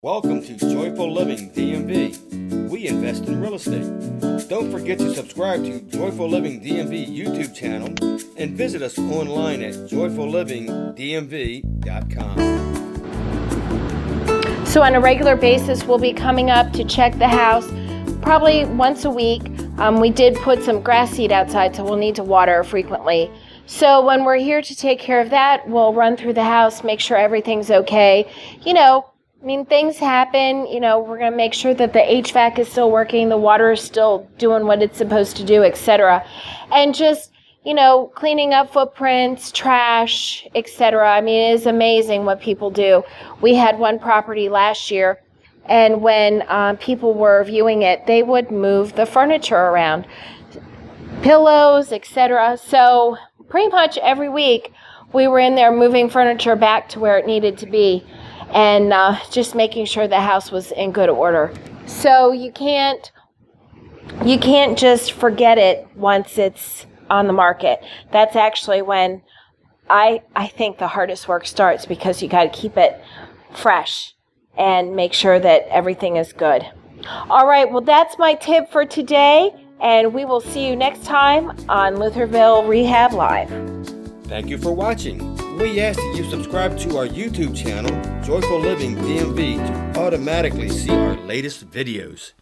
Welcome to Joyful Living DMV. We invest in real estate. Don't forget to subscribe to Joyful Living DMV YouTube channel and visit us online at joyfullivingdmv.com. So on a regular basis, we'll be coming up to check the house probably once a week. We did put some grass seed outside, so we'll need to water frequently. So when we're here to take care of that, we'll run through the house, make sure everything's okay. Things happen. We're going to make sure that the HVAC is still working, the water is still doing what it's supposed to do, etc. And just, cleaning up footprints, trash, etc. It is amazing what people do. We had one property last year, and when people were viewing it, they would move the furniture around, pillows, etc. So pretty much every week, we were in there moving furniture back to where it needed to be, and just making sure the house was in good order. So you can't just forget it once it's on the market. That's actually when I think the hardest work starts, because you got to keep it fresh and make sure that everything is good. All right, well, that's my tip for today, and we will see you next time on Lutherville Rehab Live. Thank you for watching. We ask that you subscribe to our YouTube channel, Joyful Living DMV, to automatically see our latest videos.